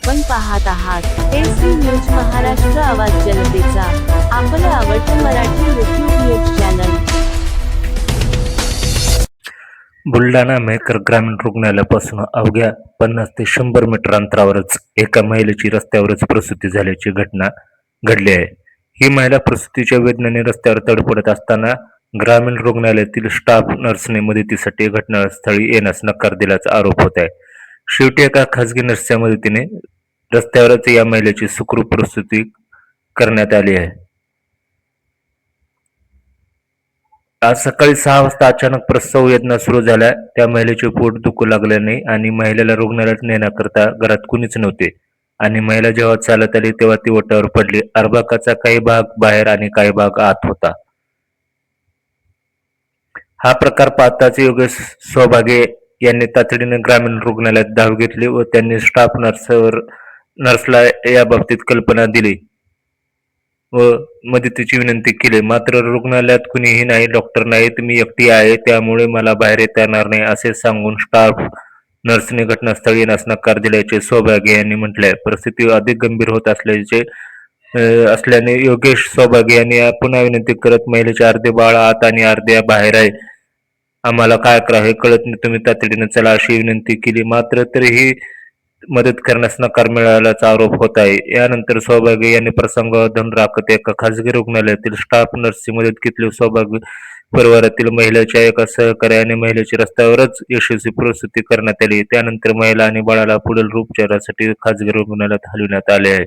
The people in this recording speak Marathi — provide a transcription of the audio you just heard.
आपण पाहत आहात एसी न्यूज महाराष्ट्र, आवाज जनतेचा, आपलं आवडतं Marathi YouTube news channel. Buldhana Mehkar ग्रामीण रुग्णालयापासून अवघ्या 50 ते 100 मीटर अंतरावरच एका महिलेची रस्त्यावरच प्रसूती झाल्याची घटना घडली आहे. ही महिला प्रसूतीच्या वेदनेने रस्त्यावर तडफडत असताना ग्रामीण रुग्णालयातील स्टाफ नर्सने मदतीसाठी घटनास्थळी येण्यास नकार दिल्याचा आरोप होत आहे. शेवटी एका खासगी नर्सच्या मदतीने रस्त्यावरच या महिलेची सुखरूप प्रसूती करण्यात आली आहे. आज सकाळी 6 वाजता अचानक प्रसव वेदना सुरू झाल्या. त्या महिलेचे पोट दुखू लागल्याने आणि महिलेला रुग्णालयात नेण्याकरता घरात कुणीच नव्हते आणि महिला जेव्हा चालत आली तेव्हा ती ओट्यावर पडली. अर्भकाचा काही भाग बाहेर आणि काही भाग आत होता. हा प्रकार पाहताच योगेश सौभागे यांनी तातडीने ग्रामीण रुग्णालयात धाव घेतली व त्यांनी स्टाफ नर्सला याबाबतीत कल्पना दिली व मदतीची विनंती केली. मात्र रुग्णालयात कुणीही नाही, डॉक्टर नाहीत, मी एकटी आहे, त्यामुळे मला बाहेर येता येणार नाही असे सांगून स्टाफ नर्सने घटनास्थळी येण्यास नकार दिल्याचे सौभागे यांनी म्हटले आहे. परिस्थिती अधिक गंभीर होत असल्याने योगेश सौभागे यांनी पुन्हा विनंती करत महिलेचे अर्धे बाळ आत आणि अर्धे बाहेर आहे, आम्हाला काय करावे कळत नाही, तुम्ही तातडीने चला अशी विनंती केली. मात्र तरीही मदत करण्यास नकार मिळाल्याचा आरोप होत आहे. यानंतर सौभागे यांनी प्रसंगावधान राखत एका खासगी रुग्णालयातील स्टाफ नर्सची मदत घेतली. सौभागे परिवारातील महिलेच्या एका सहकार्याने महिलेची रस्त्यावरच यशस्वी प्रसूती करण्यात आली. त्यानंतर महिला आणि बाळाला पुढील उपचारासाठी खासगी रुग्णालयात हलविण्यात आले आहे.